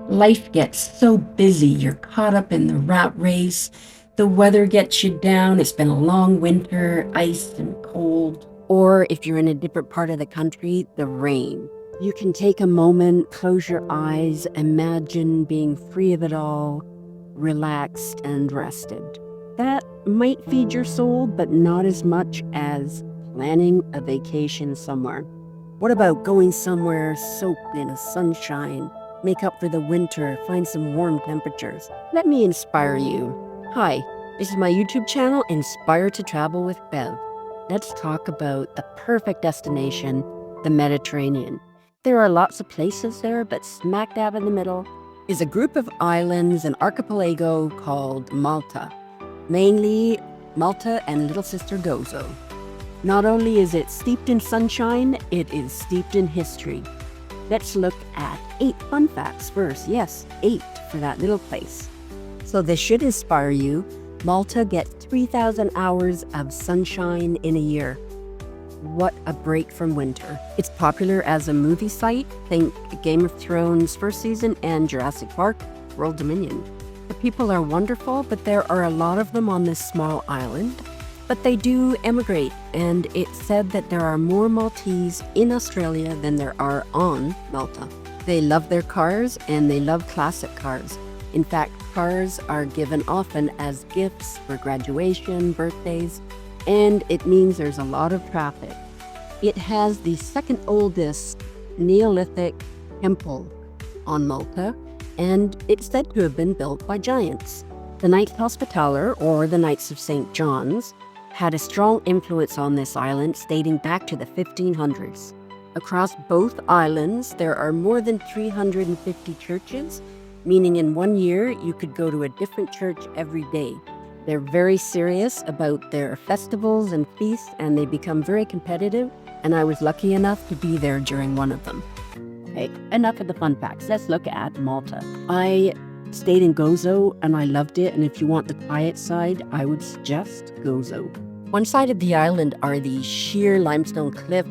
Life gets so busy, you're caught up in the rat race. The weather gets you down. It's been a long winter, ice and cold. Or if you're in a different part of the country, the rain. You can take a moment, close your eyes, imagine being free of it all, relaxed and rested. That might feed your soul, but not as much as planning a vacation somewhere. What about going somewhere soaked in the sunshine, make up for the winter, find some warm temperatures? Let me inspire you. Hi, this is my YouTube channel, Inspire to Travel with Bev. Let's talk about the perfect destination, the Mediterranean. There are lots of places there, but smack dab in the middle is a group of islands, an archipelago called Malta. Mainly Malta and little sister Gozo. Not only is it steeped in sunshine, it is steeped in history. Let's look at 8 fun facts first. Yes, 8 for that little place. So this should inspire you. Malta gets 3,000 hours of sunshine in a year. What a break from winter. It's popular as a movie site. Think Game of Thrones first season and Jurassic Park, World Dominion. The people are wonderful, but there are a lot of them on this small island. But they do emigrate, and it's said that there are more Maltese in Australia than there are on Malta. They love their cars, and they love classic cars. In fact, cars are given often as gifts for graduation, birthdays, and it means there's a lot of traffic. It has the second oldest Neolithic temple on Malta, and it's said to have been built by giants. The Knights Hospitaller, or the Knights of St. John's, had a strong influence on this island dating back to the 1500s. Across both islands, there are more than 350 churches, meaning in 1 year you could go to a different church every day. They're very serious about their festivals and feasts, and they become very competitive, and I was lucky enough to be there during one of them. Okay, enough of the fun facts. Let's look at Malta. I stayed in Gozo, and I loved it, and if you want the quiet side, I would suggest Gozo. One side of the island are these sheer limestone cliffs.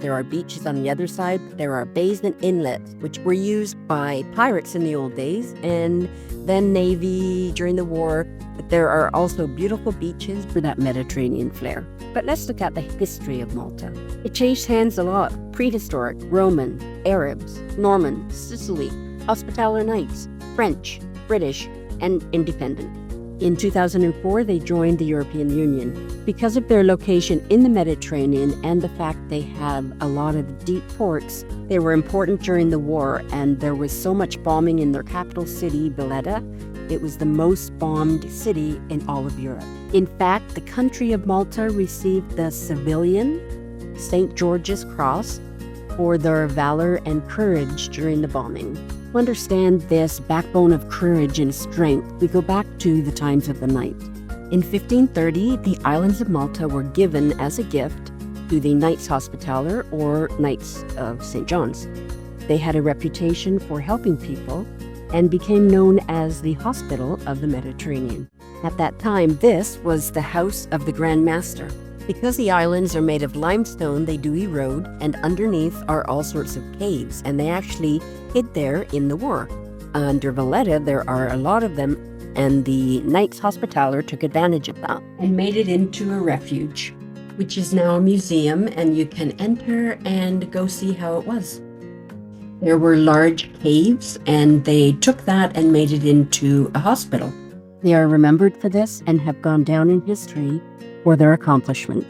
There are beaches on the other side. There are bays and inlets, which were used by pirates in the old days, and then Navy during the war. But there are also beautiful beaches for that Mediterranean flair. But let's look at the history of Malta. It changed hands a lot. Prehistoric, Roman, Arabs, Norman, Sicily, Hospitaller Knights, French, British, and independent. In 2004, they joined the European Union. Because of their location in the Mediterranean and the fact they have a lot of deep ports, they were important during the war, and there was so much bombing in their capital city, Valetta. It was the most bombed city in all of Europe. In fact, the country of Malta received the civilian St. George's Cross for their valor and courage during the bombing. To understand this backbone of courage and strength, we go back to the times of the knight. In 1530, the islands of Malta were given as a gift to the Knights Hospitaller, or Knights of St. John's. They had a reputation for helping people and became known as the Hospital of the Mediterranean. At that time, this was the house of the Grand Master. Because the islands are made of limestone, they do erode, and underneath are all sorts of caves, and they actually hid there in the war. Under Valetta, there are a lot of them, and the Knights Hospitaller took advantage of that and made it into a refuge, which is now a museum, and you can enter and go see how it was. There were large caves, and they took that and made it into a hospital. They are remembered for this and have gone down in history for their accomplishment.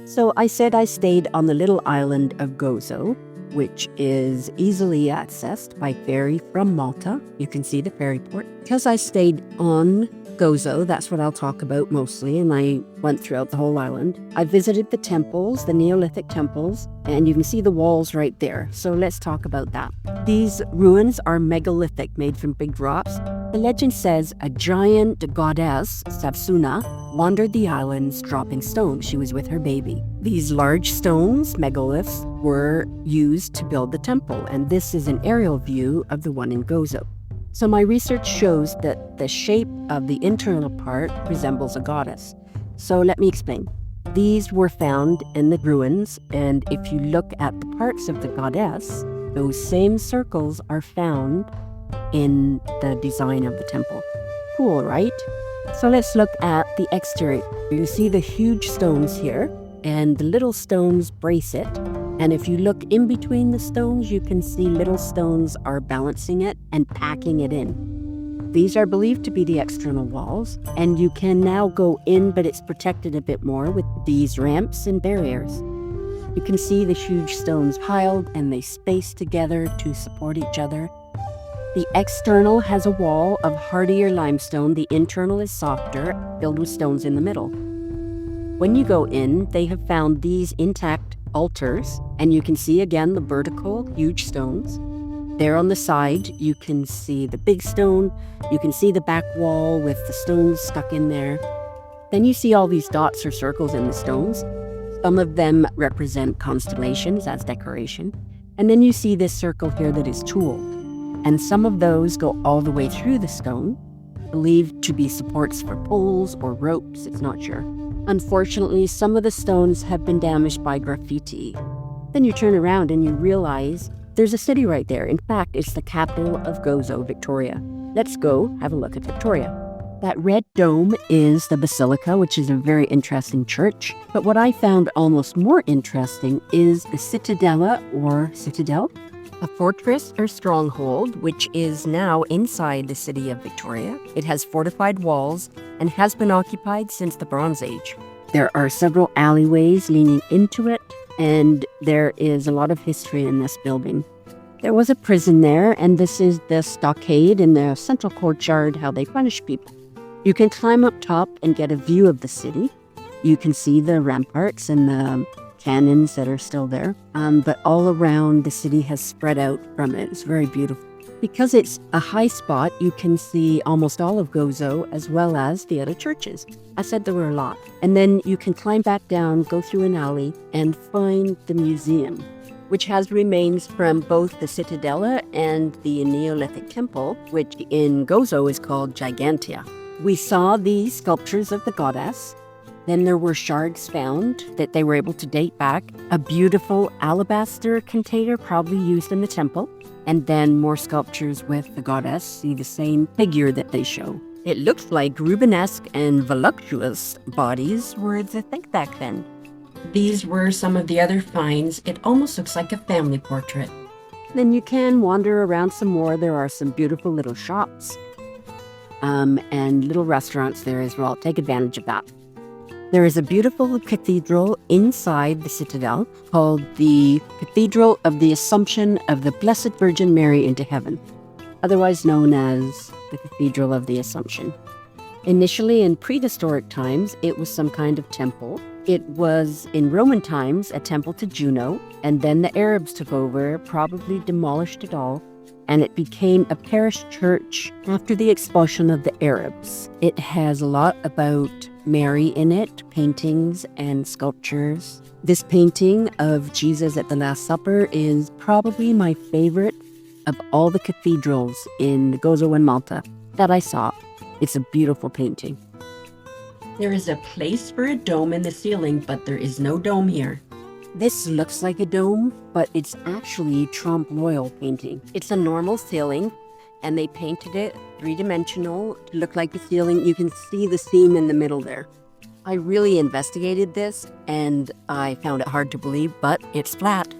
So I said I stayed on the little island of Gozo, which is easily accessed by ferry from Malta. You can see the ferry port. Because I stayed on Gozo, that's what I'll talk about mostly, and I went throughout the whole island. I visited the temples, the Neolithic temples, and you can see the walls right there. So let's talk about that. These ruins are megalithic, made from big rocks. The legend says a giant goddess, Savsuna, wandered the islands dropping stones. She was with her baby. These large stones, megaliths, were used to build the temple, and this is an aerial view of the one in Gozo. So my research shows that the shape of the internal part resembles a goddess. So let me explain. These were found in the ruins, and if you look at the parts of the goddess, those same circles are found in the design of the temple. Cool, right? So let's look at the exterior. You see the huge stones here, and the little stones brace it. And if you look in between the stones, you can see little stones are balancing it and packing it in. These are believed to be the external walls, and you can now go in, but it's protected a bit more with these ramps and barriers. You can see the huge stones piled, and they space together to support each other. The external has a wall of hardier limestone. The internal is softer, filled with stones in the middle. When you go in, they have found these intact altars, and you can see again the vertical, huge stones. There on the side, you can see the big stone. You can see the back wall with the stones stuck in there. Then you see all these dots or circles in the stones. Some of them represent constellations as decoration. And then you see this circle here that is tooled. And some of those go all the way through the stone, believed to be supports for poles or ropes, it's not sure. Unfortunately, some of the stones have been damaged by graffiti. Then you turn around and you realize there's a city right there. In fact, it's the capital of Gozo, Victoria. Let's go have a look at Victoria. That red dome is the basilica, which is a very interesting church. But what I found almost more interesting is the citadella or citadel, a fortress or stronghold, which is now inside the city of Victoria. It has fortified walls and has been occupied since the Bronze Age. There are several alleyways leading into it, and there is a lot of history in this building. There was a prison there, and this is the stockade in the central courtyard, how they punish people. You can climb up top and get a view of the city. You can see the ramparts and the cannons that are still there, but all around the city has spread out from it. It's very beautiful. Because it's a high spot, you can see almost all of Gozo as well as the other churches. I said there were a lot. And then you can climb back down, go through an alley, and find the museum, which has remains from both the Citadella and the Neolithic temple, which in Gozo is called Gigantia. We saw these sculptures of the goddess. Then there were shards found that they were able to date back. A beautiful alabaster container probably used in the temple. And then more sculptures with the goddess. See the same figure that they show. It looks like Rubenesque and voluptuous bodies were the thing back then. These were some of the other finds. It almost looks like a family portrait. Then you can wander around some more. There are some beautiful little shops and little restaurants there as well. Take advantage of that. There is a beautiful cathedral inside the citadel called the Cathedral of the Assumption of the Blessed Virgin Mary into Heaven, otherwise known as the Cathedral of the Assumption. Initially, in prehistoric times, it was some kind of temple. It was, in Roman times, a temple to Juno, and then the Arabs took over, probably demolished it all, and it became a parish church after the expulsion of the Arabs. It has a lot about Mary in it, paintings and sculptures. This painting of Jesus at the Last Supper is probably my favorite of all the cathedrals in Gozo and Malta that I saw. It's a beautiful painting. There is a place for a dome in the ceiling, but there is no dome here. This looks like a dome, but it's actually trompe l'oeil painting. It's a normal ceiling, and they painted it three-dimensional to look like the ceiling. You can see the seam in the middle there. I really investigated this, and I found it hard to believe, but it's flat.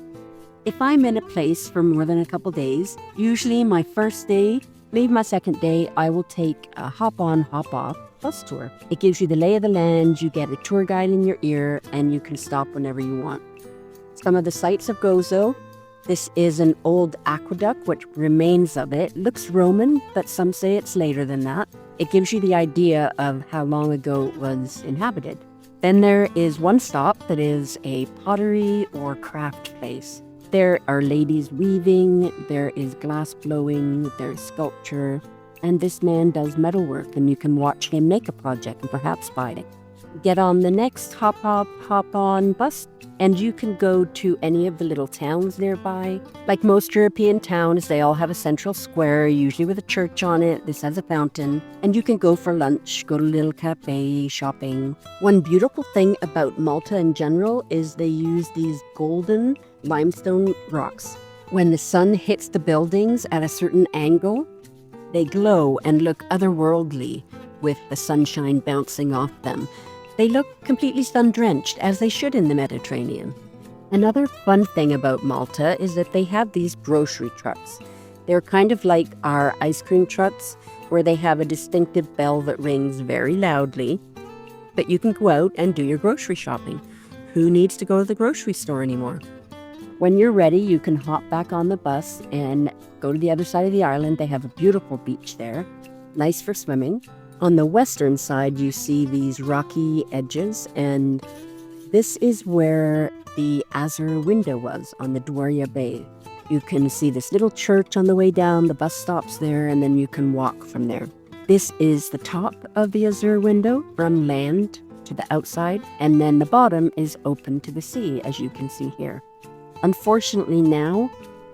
If I'm in a place for more than a couple days, usually my first day, maybe my second day, I will take a hop-on, hop-off bus tour. It gives you the lay of the land, you get a tour guide in your ear, and you can stop whenever you want. Some of the sights of Gozo. This is an old aqueduct, which remains of it. Looks Roman, but some say it's later than that. It gives you the idea of how long ago it was inhabited. Then there is one stop that is a pottery or craft place. There are ladies weaving, there is glass blowing, there's sculpture, and this man does metalwork, and you can watch him make a project and perhaps buy it. Get on the next hop-on bus, and you can go to any of the little towns nearby. Like most European towns, they all have a central square, usually with a church on it. This has a fountain, and you can go for lunch, go to a little cafe, shopping. One beautiful thing about Malta in general is they use these golden limestone rocks. When the sun hits the buildings at a certain angle, They glow and look otherworldly with the sunshine bouncing off them. They look completely sun-drenched, as they should in the Mediterranean. Another fun thing about Malta is that they have these grocery trucks. They're kind of like our ice cream trucks, where they have a distinctive bell that rings very loudly, but you can go out and do your grocery shopping. Who needs to go to the grocery store anymore? When you're ready, you can hop back on the bus and go to the other side of the island. They have a beautiful beach there, nice for swimming. On the western side, you see these rocky edges, and this is where the Azure window was on the Doria Bay. You can see this little church on the way down, the bus stops there, and then you can walk from there. This is the top of the Azure window from land to the outside, and then the bottom is open to the sea, as you can see here. Unfortunately now,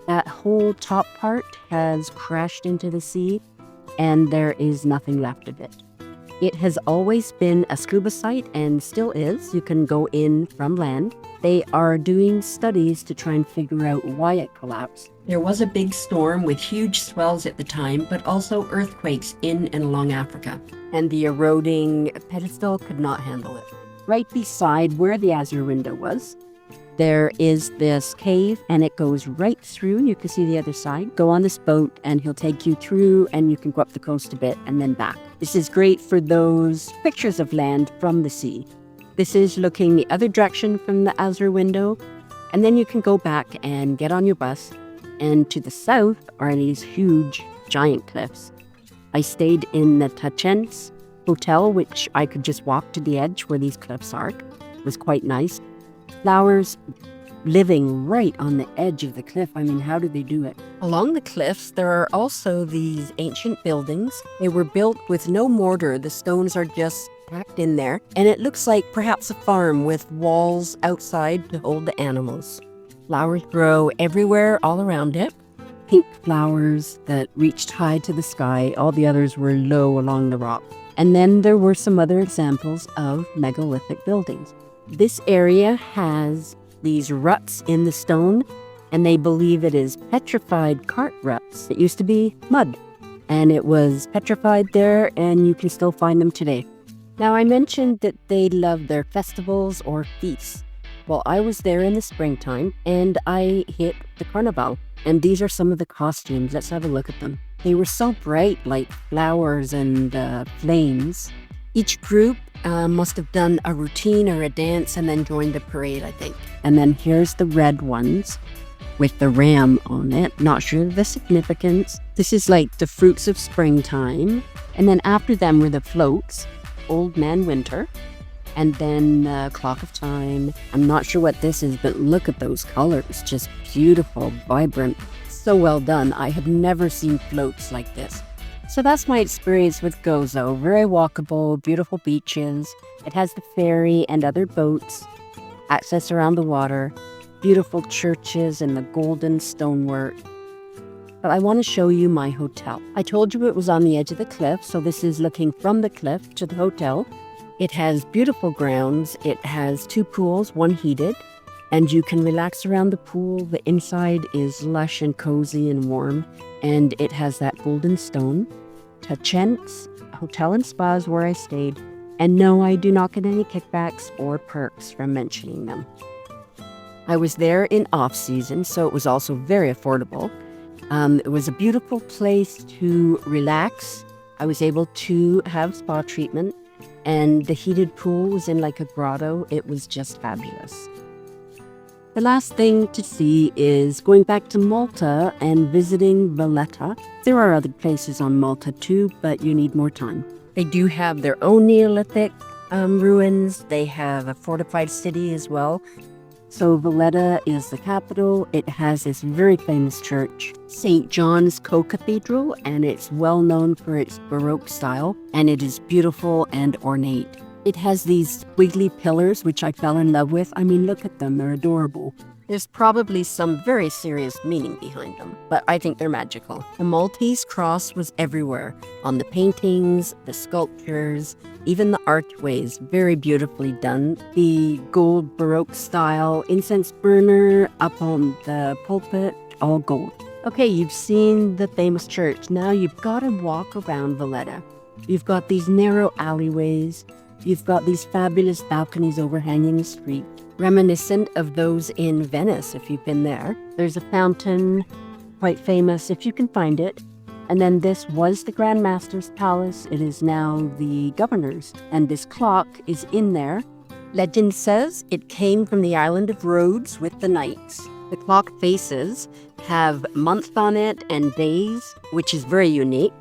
that whole top part has crashed into the sea, and there is nothing left of it. It has always been a scuba site and still is. You can go in from land. They are doing studies to try and figure out why it collapsed. There was a big storm with huge swells at the time, but also earthquakes in and along Africa. And the eroding pedestal could not handle it. Right beside where the Azure window was, there is this cave, and it goes right through. You can see the other side. Go on this boat and he'll take you through, and you can go up the coast a bit and then back. This is great for those pictures of land from the sea. This is looking the other direction from the Azure window, and then you can go back and get on your bus. And to the south are these huge, giant cliffs. I stayed in the Tachens hotel, which I could just walk to the edge where these cliffs are. It was quite nice. Flowers living right on the edge of the cliff. I mean, how did they do it? Along the cliffs, there are also these ancient buildings. They were built with no mortar. The stones are just packed in there. And it looks like perhaps a farm with walls outside to hold the animals. Flowers grow everywhere all around it. Pink flowers that reached high to the sky. All the others were low along the rock. And then there were some other examples of megalithic buildings. This area has these ruts in the stone, and they believe it is petrified cart ruts. It used to be mud, and it was petrified there, and you can still find them today. Now, I mentioned that they love their festivals or feasts. Well, I was there in the springtime, and I hit the carnival, and these are some of the costumes. Let's have a look at them. They were so bright, like flowers and flames. Each group must have done a routine or a dance and then joined the parade, I think. And then here's the red ones with the ram on it. Not sure of the significance. This is like the fruits of springtime. And then after them were the floats, Old Man Winter, and then Clock of Time. I'm not sure what this is, but look at those colors. Just beautiful, vibrant. So well done. I have never seen floats like this. So that's my experience with Gozo. Very walkable, beautiful beaches. It has the ferry and other boats, access around the water, beautiful churches and the golden stonework. But I want to show you my hotel. I told you it was on the edge of the cliff, so this is looking from the cliff to the hotel. It has beautiful grounds. It has 2 pools, 1 heated, and you can relax around the pool. The inside is lush and cozy and warm, and it has that golden stone. Tachens Hotel and Spa is where I stayed, and no, I do not get any kickbacks or perks from mentioning them. I was there in off-season, so it was also very affordable. It was a beautiful place to relax. I was able to have spa treatment, and the heated pool was in like a grotto. It was just fabulous. The last thing to see is going back to Malta and visiting Valetta. There are other places on Malta too, but you need more time. They do have their own Neolithic ruins. They have a fortified city as well. So Valetta is the capital. It has this very famous church, St. John's Co-Cathedral, and it's well known for its Baroque style, and it is beautiful and ornate. It has these wiggly pillars, which I fell in love with. I mean, look at them. They're adorable. There's probably some very serious meaning behind them, but I think they're magical. The Maltese cross was everywhere, on the paintings, the sculptures, even the archways, very beautifully done. The gold Baroque style incense burner up on the pulpit, all gold. Okay, you've seen the famous church. Now you've got to walk around Valetta. You've got these narrow alleyways. You've got these fabulous balconies overhanging the street, reminiscent of those in Venice, if you've been there. There's a fountain, quite famous, if you can find it. And then this was the Grand Master's palace. It is now the governor's. And this clock is in there. Legend says it came from the island of Rhodes with the knights. The clock faces have months on it and days, which is very unique.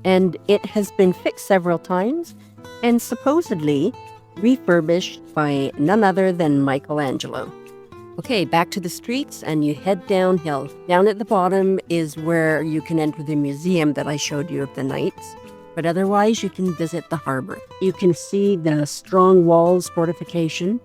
And it has been fixed several times and supposedly refurbished by none other than Michelangelo. Okay, back to the streets and you head downhill. Down at the bottom is where you can enter the museum that I showed you of the knights. But otherwise, you can visit the harbor. You can see the strong walls fortification,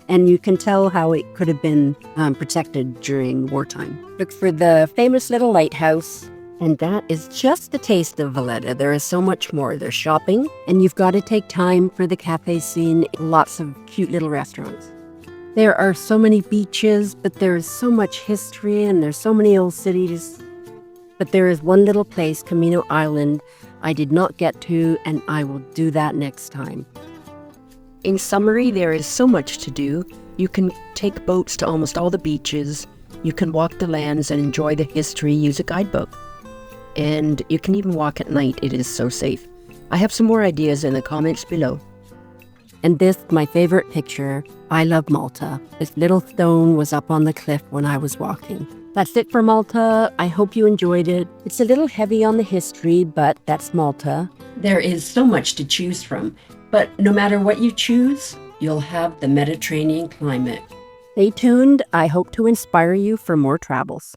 and you can tell how it could have been protected during wartime. Look for the famous little lighthouse. And that is just a taste of Valetta. There is so much more. There's shopping, and you've got to take time for the cafe scene. Lots of cute little restaurants. There are so many beaches, but there is so much history, and there's so many old cities. But there is one little place, Camino Island, I did not get to, and I will do that next time. In summary, there is so much to do. You can take boats to almost all the beaches. You can walk the lands and enjoy the history, use a guidebook. And you can even walk at night. It is so safe. I have some more ideas in the comments below. And this, my favorite picture, I love Malta. This little stone was up on the cliff when I was walking. That's it for Malta. I hope you enjoyed it. It's a little heavy on the history, but that's Malta. There is so much to choose from, but no matter what you choose, you'll have the Mediterranean climate. Stay tuned. I hope to inspire you for more travels.